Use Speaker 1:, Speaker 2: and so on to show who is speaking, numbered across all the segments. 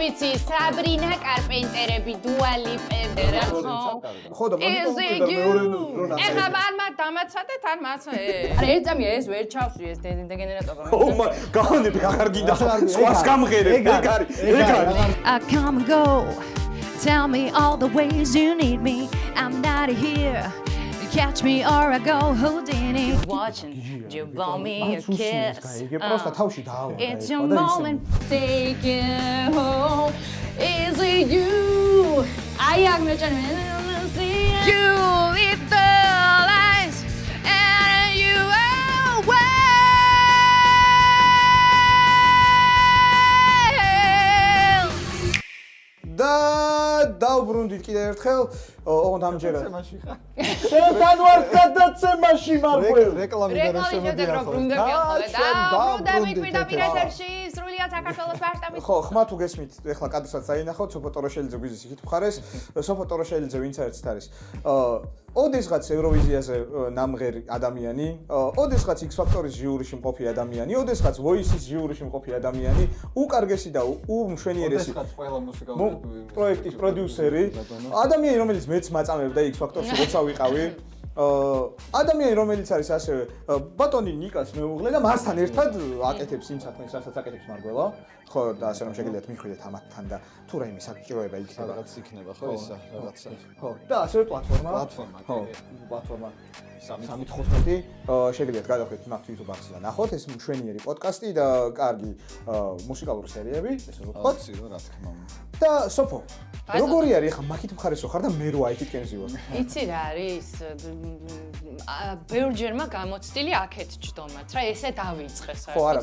Speaker 1: ვიცი, საბრინა კარპენტერები, დუალიპები რა ხო?
Speaker 2: ხო და მეორე
Speaker 1: ეხლა მან დამაცადეთ ან მაცე. არა, ეძამია ეს ვერ ჩავსვი ეს დეგენერატორი.
Speaker 2: ო, გავანები გახარგინდა. სხვას გამღერებ. ეგ არის.
Speaker 3: I come and go. Tell me all the ways you need me. I'm not here. Catch me or I go Houdini.
Speaker 1: Watching you blow me a kiss.
Speaker 2: იგი პროსტა თავში დაავა.
Speaker 1: It's your moment. Take it home. Is it you? I am not see you with the lights and you away.
Speaker 2: დავბრუნდით კიდევ ერთხელ, ოღონდ ამჯერად.
Speaker 4: შენთან ვარ გადაცემაში მარხვალ.
Speaker 2: რეკლამი და რა შემოდია ხო? ხო, ხმა თუ გესმით, ეხლა კადრსაც აინახოთ, სოფო ტოროშელიძე გვიზის იქით მხარეს, სოფო ტოროშელიძე ვინც არის. ოდესღაც ევროვიზიაზე ნამღერი ადამიანი, ოდესღაც X Factor-ის ჟიურიში მყოფი ადამიანი, ოდესღაც Voice-ის ჟიურიში მყოფი ადამიანი, უკარგესი და უმშვენიერესი პროექტის პროდიუსერი, ადამიანი, რომელიც მეც მაწამებდა X Factor-ში, როცა ვიყავი. ადამიანი, რომელიც არის ასევე ბატონი ნიკას მეუღლე და მასთან ერთად აკეთებს იმ საქმეს, რასაც აკეთებს მარგველა. ხო, და ასე რომ შეგიძლიათ მიხვიდეთ ამათთან და თუ რაიმე საჭიროება იქნება.
Speaker 4: რაღაც იქნება ხო ისა, რაღაცა.
Speaker 2: ხო, და ასევე პლატფორმა. ხო, პლატფორმა 315 შეგიძლიათ გადავხედეთ მათ YouTube არხზე და ნახოთ ეს მშვენიერი პოდკასტი და კარგი მუსიკალური სერიები, ესე ვთქვათ.
Speaker 4: რა თქმა უნდა.
Speaker 2: და სოფო, როგორი არის ახლა მაგით მხარეს ხარ და მე რო აიქით კენზივარ.
Speaker 1: იცი რა არის? ბევრჯერმა გამოცდილი აქეთ ჯდომაც რა, ესე დავიწყე საერთოდ.
Speaker 2: ხო, არა,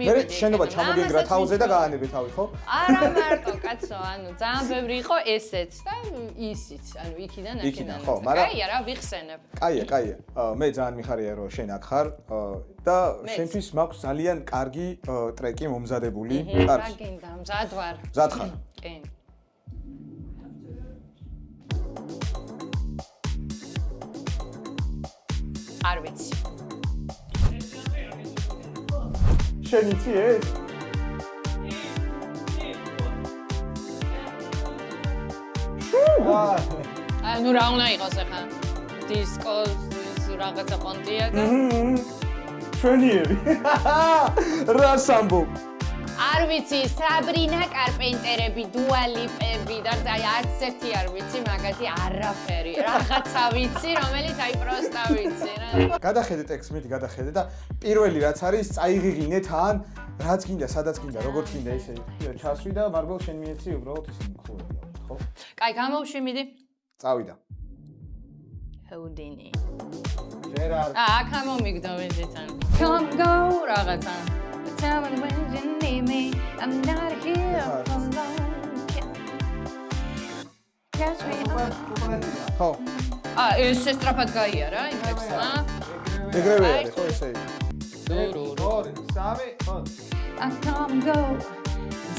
Speaker 2: მე შენობა ჩამოგეგრა თავზე და გაანებე თავი, ხო?
Speaker 1: არა მარტო კაცო, ანუ ძალიან ბევრი იყო ესეც და ისიც, ანუ იქიდან აქედან.
Speaker 2: ხო, მაგრამ
Speaker 1: კაია რა, ვიხსენებ.
Speaker 2: კაია. მე ძალიან მიხარია რომ შენ აქ ხარ და შენთვის მაქვს ძალიან კარგი ტრეკი მომზადებული.
Speaker 1: რა გინდა, მზად ვარ.
Speaker 2: მზად ხარ?
Speaker 1: კი. არ ვიცი.
Speaker 2: შენ იცი ეს?
Speaker 1: ანუ რა უნდა იყოს ახლა? დისკო რაღაცა პონტიაკა?
Speaker 2: შვენიერი. რა სამბო?
Speaker 1: არ ვიცი, საბრინა კარპენტერები, დუალიპები და არც ერთი არ ვიცი, მაგათი არაფერი. რაღაცა ვიცი, რომელიც აი პროსტა ვიცი რა.
Speaker 2: გადახედე ტექსტს, მიდი გადახედე და პირველი რაც არის, წაიღიღინეთ ან რაც გინდა, სადაც გინდა, როგორც გინდა ისე. ჩასვი და მარგვალ შენ მიეცი უბრალოდ ისე მხოლოდ, ხო?
Speaker 1: კაი, გამოვშვი მიდი.
Speaker 2: წავიდა.
Speaker 1: Houdini.
Speaker 4: ჯერარ.
Speaker 1: აქ ამომიგდო ვეძეთან. Come go რაღაცა. Tell me when you need me. I'm not here for long. Catch me.
Speaker 2: ხო.
Speaker 1: ეს სწრაფად გაიარა იმ ტექსტმა.
Speaker 2: ეგრევე არის, ხო ესე.
Speaker 4: 2 3
Speaker 3: I come and go.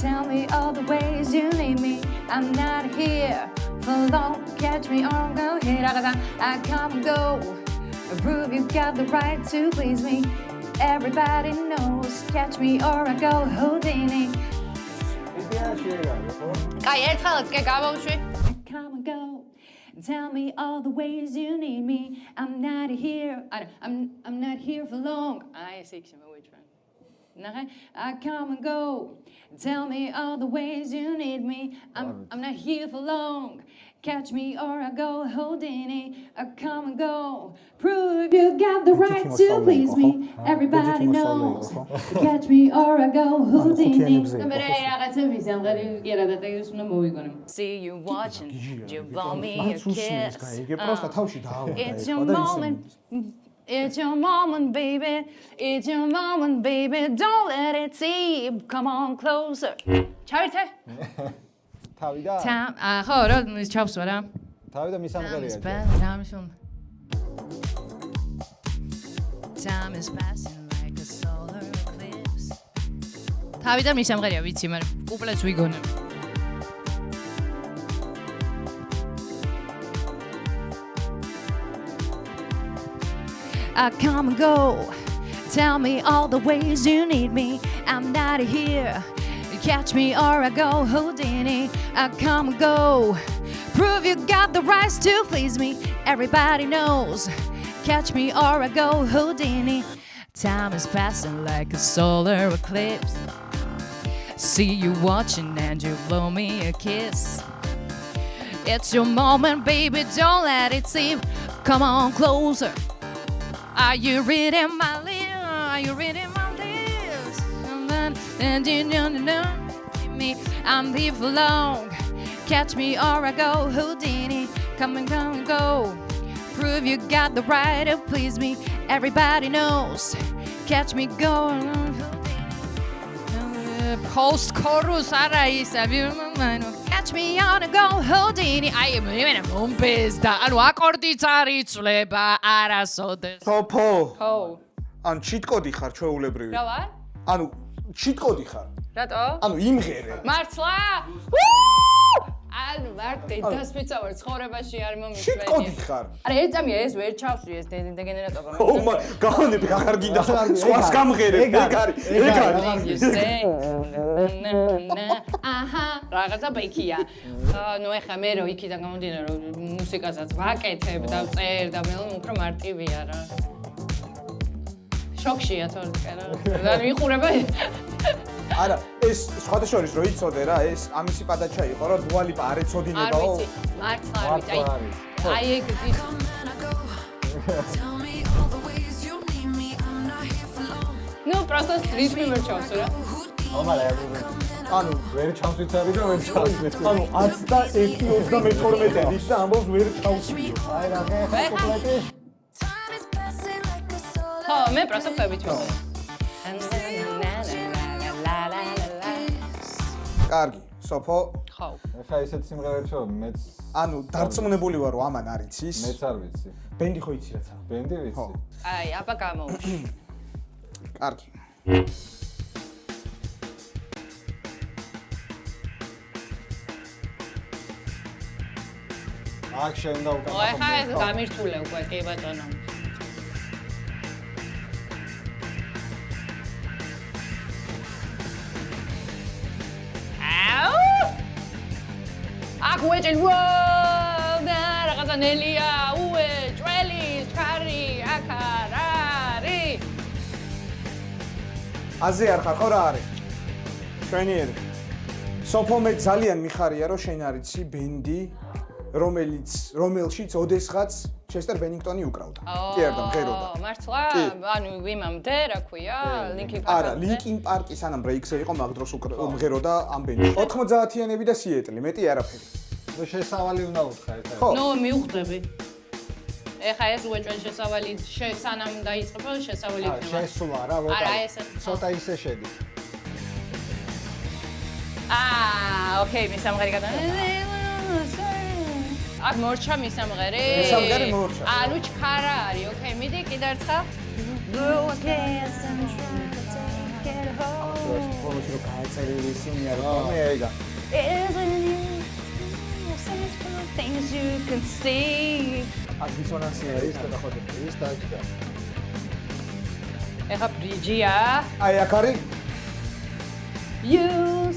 Speaker 3: Tell me all the ways you need me. I'm not here for long. Catch me or go here. I come and go. Prove you got the right to please me. Everybody knows. Catch me or I go Houdini.
Speaker 1: კაი, ერთხელაც კი გავავშვი.
Speaker 3: I come and go. Tell me all the ways you need me. I'm not here. I'm not here for long.
Speaker 1: აი, ეს იქ შემოვიჭრა.
Speaker 3: I come and go. Tell me all the ways you need me. I'm not here for long. Catch me or I go Houdini. I come and go. Prove you got the right to please me. Everybody knows. Catch me or I go Houdini.
Speaker 1: See you watching. You blow me a kiss.
Speaker 2: იგი პროსტა თავში დაავა.
Speaker 3: It's your moment. It's your moment, baby. It's your moment, baby. Don't let it see. Come on closer.
Speaker 1: ჩაერთე?
Speaker 4: თავიდა?
Speaker 1: ხო, რა ჩავსვა რა.
Speaker 4: თავიდა მისამღერია.
Speaker 3: Time is passing like a solar eclipse.
Speaker 1: თავიდან მისამღერია ვიცი, მაგრამ კუპლეტს ვიგონებ.
Speaker 3: I come and go. Tell me all the ways you need me. I'm not here. Catch me or I go Houdini. I come and go. Prove you got the rights to please me. Everybody knows. Catch me or I go Houdini. Time is passing like a solar eclipse. See you watching and you blow me a kiss. It's your moment, baby, don't let it slip. Come on closer. Are you reading my lips? Are you reading my lips? And you know me, I'm here for long. Catch me or I go Houdini. Come and go. Prove you got the right to please me. Everybody knows. Catch me going. Post chorus არა ის Catch me on a go Houdini. აი მე მომბეზდა. ანუ აკორდიც არ იცვლება არასოდეს.
Speaker 2: სოფო.
Speaker 3: ხო.
Speaker 2: ან ჩიტკოდი ხარ ჩვეულებრივი.
Speaker 3: რა ვარ?
Speaker 2: ანუ ჩიტკოდი ხარ.
Speaker 3: რატო?
Speaker 2: ანუ იმღერე.
Speaker 3: მართლა? ანუ მარტი დასვიცავარ ცხოვრებაში არ მომიწვენი.
Speaker 2: ჩიტკოდი ხარ.
Speaker 3: არა ერთ წამია ეს ვერ ჩავსვი ეს დეგენერატორმა.
Speaker 2: ო გავანები აღარ გინდა სხვას გამღერებ. ეგ არის.
Speaker 3: აჰა, რაღაცა ბექია. ნუ ეხა მე რო იქიდან გამომდინარე რომ მუსიკასაც ვაკეთებ და ვწერ და მე უფრო მარტივია რა. შოქშია თორე რა. და მიყურება
Speaker 2: არა, ეს სხვათა შორის რო იცოდე რა, ეს ამისი პადაჩა იყო, რომ დუალიპა არ ეცოდინებაო.
Speaker 3: არ ვიცი, მართლა არ ვიცი. აი ეგ ის ნუ პროსტო სტრიტი ვერ ჩავს რა.
Speaker 2: ანუ
Speaker 4: ვერ ჩავსვიცარი და ვერ ჩავსვიცი.
Speaker 2: ანუ 10 და ამბობს ვერ ჩავსვიო.
Speaker 4: აი რა ხე
Speaker 3: ხო, მე პროსტო ხვევით ვიყო.
Speaker 2: კარგი, სოფო.
Speaker 3: ხო.
Speaker 4: ეხა ისეთ სიმღერებს რომ მეც
Speaker 2: ანუ დარწმუნებული ვარ, რომ ამან არ იცის.
Speaker 4: მეც არ ვიცი.
Speaker 2: ბენდი ხო იცი რაცა?
Speaker 4: ბენდი ვიცი.
Speaker 3: აი, აბა გამოვში.
Speaker 2: კარგი.
Speaker 4: აქ შენ და უკან.
Speaker 3: ო, ეხა ეს გამირთულე უკვე, კი ბატონო. აქ უეჭენ და რაღაცა ნელია, უე, ჭველი, ჩქარი, აქა რა არის?
Speaker 2: აზე არ ხარ, ხო რა არის? ჩვენიერი. სოფო მე ძალიან მიხარია, რომ შენ არ იცი ბენდი, რომელშიც ოდესღაც ჩესტერ ბენინგტონი უკრავდა. კი არ და მღეროდა.
Speaker 3: მართლა? ანუ ვიმამდე, რა ქვია? ლინკინ პარკი.
Speaker 2: არა, ლინკინ პარკი სანამ ბრეიქსზე იყო, მაგ დროს მღეროდა ამ ბენდში. 90-იანები და სიეტლი, მეტი არაფერი.
Speaker 4: ნუ შესავალი უნდა უთხრა ეხა.
Speaker 2: ხო.
Speaker 3: ნუ მივხვდები. ეხა ეს უეჭვენ შესავალი სანამ დაიწყება შესავალი იქნება.
Speaker 4: შესვლა რა ვოკალი.
Speaker 3: არა, ეს
Speaker 4: ცოტა ისე შედის.
Speaker 3: ოკეი, მე სამღერი აქ მორჩა მისამღერი.
Speaker 2: მისამღერი მორჩა.
Speaker 3: ანუ ჩქარა არის. ოკეი, მიდი კიდე ერთხელ.
Speaker 2: პრომოში რო გააწერილი ისინი არ მე ეგა.
Speaker 3: Things you can see.
Speaker 2: აქ დისონანსია ის და ხოდი ის დაიჭდა.
Speaker 3: ეხა ბრიჯია.
Speaker 2: აი აქ არის
Speaker 3: You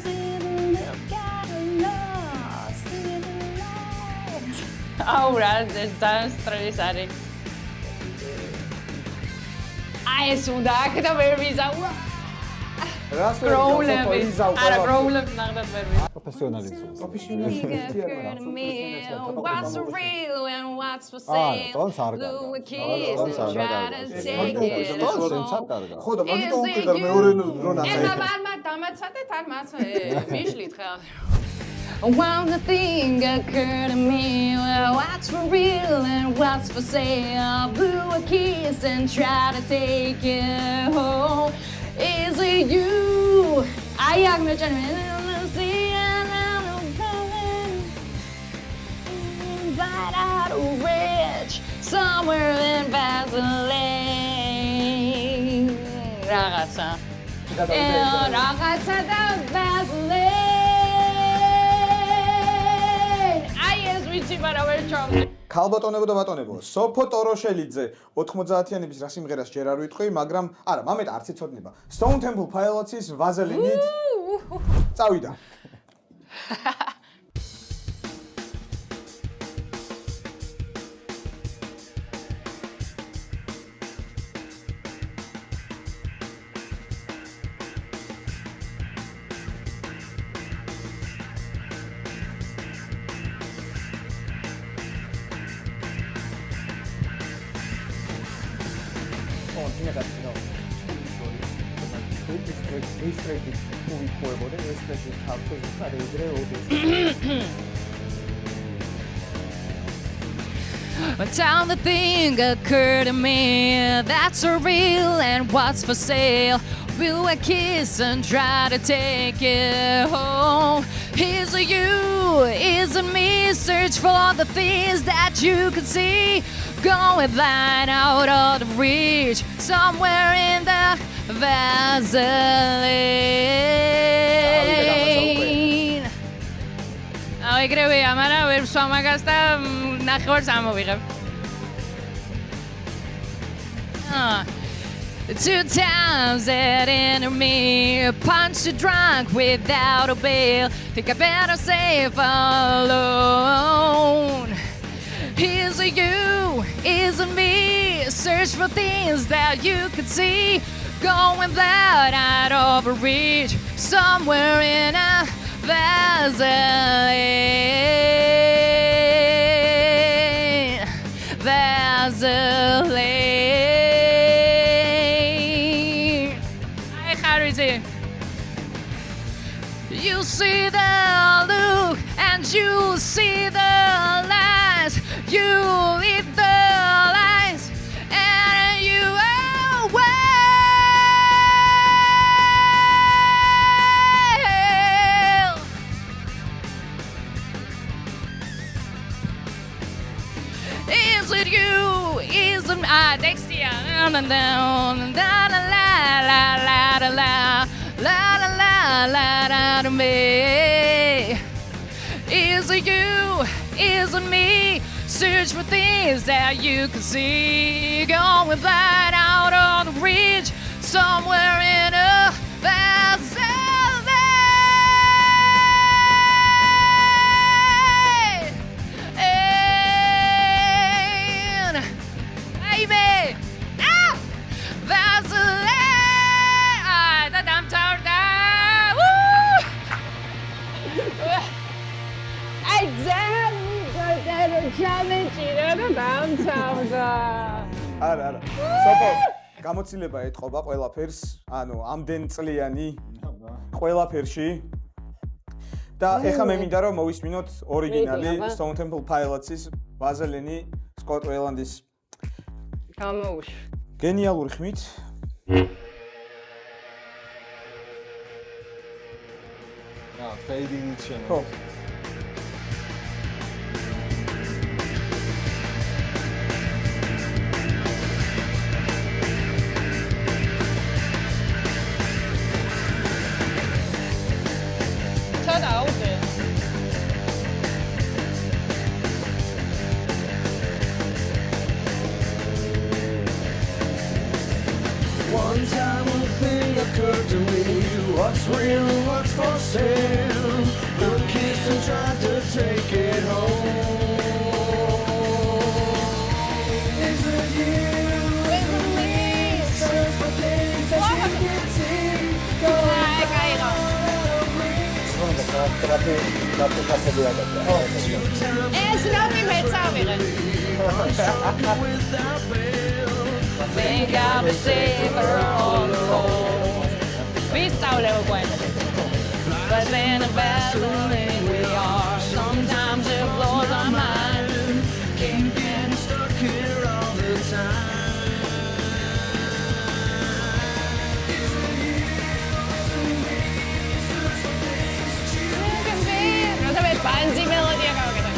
Speaker 3: see the look at us, see the light. აუ რა, ეს დანსტრელის არის. აი ეს უნდა აქ და ვერ ვიზავა.
Speaker 2: რას ვერ
Speaker 3: პრობლემები.
Speaker 2: ვიზავ
Speaker 3: არა, პრობლემები ნახდათ ვერ ვიზავა.
Speaker 4: პროფესიონალიზმი.
Speaker 3: What's real and what's for sale?
Speaker 4: ტონს არ გადა.
Speaker 3: Blue kiss and try to take it.
Speaker 4: ტონს არ გადა.
Speaker 2: ხო და მაგიტომ უკიდა მეორე რონაცა
Speaker 3: ეხლა
Speaker 2: ეხა.
Speaker 3: მარ დამაცადეთ არ მაცე მიშლით ხელ. One thing occurred to me, what's for real and what's for sale? Blew a kiss and try to take it home. Is it you? I am not but out of reach, somewhere in Vaseline. Ragazza. Ragazza da Vaseline. Ai, es ვიცი, მაგრამ ვერ ჩავდი.
Speaker 2: ქალბატონებო და ბატონებო, სოფო ტოროშელიძე 90-იანების რა სიმღერას ჯერ არ ვიტყვი, მაგრამ არა, მამეთ არც იცოდნება. Stone Temple Pilots-ის Vaseline-ით წავიდა.
Speaker 3: One time the thing occurred to me, that's so real and what's for sale. Will I kiss and try to take it home? Is it you? Is it me? Search for the things that you can see. Going blind out of the reach, somewhere in the Vaseline.
Speaker 1: ეგრევე ამარა ვერ ვსვა მაგას და ნახევარს ამოვიღებ.
Speaker 3: 2 times that entered me, punched a drunk without a bail. Think I better save alone. Is it you? Is it me? Search for things that you could see. Going blind out of reach, somewhere in a Vaseline. Vaseline.
Speaker 1: აი ხარ ვიცი.
Speaker 3: You see the look and you see the lies. You eat the lies and you away. Is it you? Is it
Speaker 1: ტექსტია.
Speaker 3: la la la la la la la la la la me. Is it you? Is it me? Search for things that you can see. Going blind out of the reach, somewhere in a Vaseline. Baby, ah, Vaseline.
Speaker 1: და დამთავრდა. აი ძალიან ჩამეჭირა და დამთავრდა.
Speaker 2: არა. სოფო, გამოცდილება ეთყობა ყველაფერს, ანუ ამდენ წლიანი ყველაფერში. და ეხლა მე მინდა რომ მოვისმინოთ ორიგინალი Stone Temple Pilots-ის Vaseline Scott Weiland-ის
Speaker 1: გამოუშ.
Speaker 2: გენიალური ხმით.
Speaker 4: Fading channel.
Speaker 2: ხო.
Speaker 1: ცოტა აუძე.
Speaker 5: One time a thing occurred to me, what's real, what's for sale. Your kiss and tried to take it home. Is it you?
Speaker 1: Is it me?
Speaker 5: Search for things that you can see.
Speaker 1: აი კაიღო. ეს ნამი მეწავიღე.
Speaker 5: Without bail.
Speaker 3: Think I'll be safer on the road.
Speaker 1: ვისწავლე უკვე.
Speaker 3: But then a Vaseline we are. Sometimes it blows our mind.
Speaker 5: Keep getting stuck here all the time.
Speaker 1: როცა ბანძი მელოდია გავაკეთე.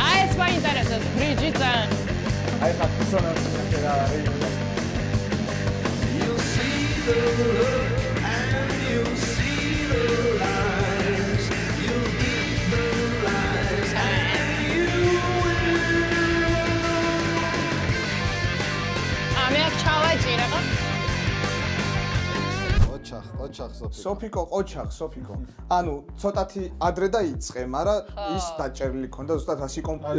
Speaker 1: აი ეს მაინტერესებს ბრიჯიტან.
Speaker 2: აი ხა ფსონანსი რა არის.
Speaker 5: You'll see the look and you'll see the lies. You'll eat the lies and you will.
Speaker 1: მე აქ ჩავაჭირე ხო?
Speaker 4: ოჩახ
Speaker 2: სოფიკო ყოჩახ სოფიკო ანუ ცოტათი ადრე დაიწყე მაგრამ ის დაჭერილი ქონდა ზუსტად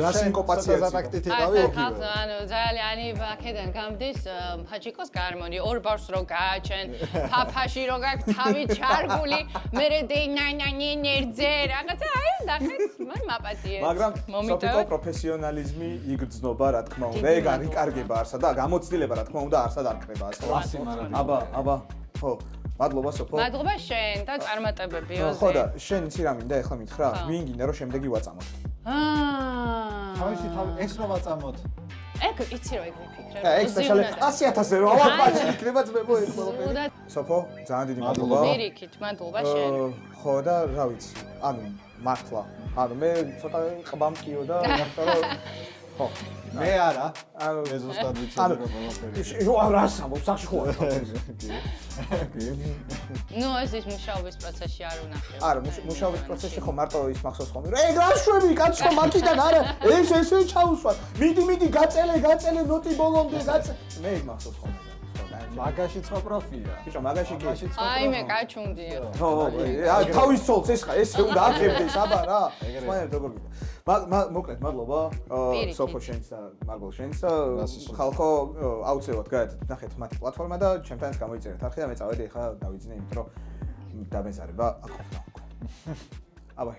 Speaker 2: რასინკოპაციაც
Speaker 4: ზატაქტით იყავი
Speaker 1: ხალხო ანუ ძალიან აქედან გამდის ფაჩიკოს გარმონი ორ ბარს რო გააჩენ ფაფაში რო გაქვს თავი ჩარგული მერე დეინანანი ნერძე რაღაცა აი ნახეთ მე მაპატიე
Speaker 2: მაგრამ სოფიკო პროფესიონალიზმი იგრძნობა რა თქმა უნდა ეგ არ იკარგება არსა და გამოცდილება რა თქმა უნდა არსად არ ქრება ასე აბა ხო მადლობა სოფო
Speaker 1: მადლობა შენ და წარმატებები ოზი
Speaker 2: ხო და შენ იცი რა მინდა ეხლა მითხრა ვინ გინდა რომ შემდეგი ვაწამოთ
Speaker 4: თავისი ეს რომ ვაწამოთ
Speaker 1: ეგ იცი რა ეგ ვიფიქრე
Speaker 2: ეგ სპეციალი 100,000-ზე რო ავაყბაში იქნება ძმებო ეს ყველაფერი სოფო ძალიან დიდი მადლობა
Speaker 1: მერიქით მადლობა შენ
Speaker 2: ხო და რა ვიცი ანუ მართლა ანუ მე ცოტა ყბამკიო და მართლა რომ ხო
Speaker 4: მე არა
Speaker 2: ანუ
Speaker 4: ეს ზუსტად ვიცოდი რომ ყველაფერი
Speaker 2: რო რას ამბობ სახში ხო არ
Speaker 1: ნუ ეს ის მუშაობის პროცესში არ უნახევ
Speaker 2: არა მუშაობის პროცესში ხო მარტო ის მახსოვს ხოლმე რომ ეგ რა შვები კაცო მაგიდან არა ესე ჩაუსვათ მიდი გაწელე ნოტი ბოლომდე გაწე მე ეგ მახსოვს ხოლმე
Speaker 4: მაგაშიც ხო პროფია
Speaker 2: ბიჭო მაგაში კი
Speaker 1: აი მე გაჩუნდია
Speaker 2: ხო თავის ცოლს ეს ხა ესე უნდა აკეთდეს აბა რა სვანერ როგორ გინდა მოკლედ მადლობა სოფო შენს და მარგულ შენს და ხალხო აუცილებლად გაერთეთ ნახეთ მათი პლატფორმა და ჩემთანაც გამოიწერეთ არხი და მე წავედი ხა დავიძინე იმიტომ რომ დამეზარება აქ ყოფნა უკვე აბა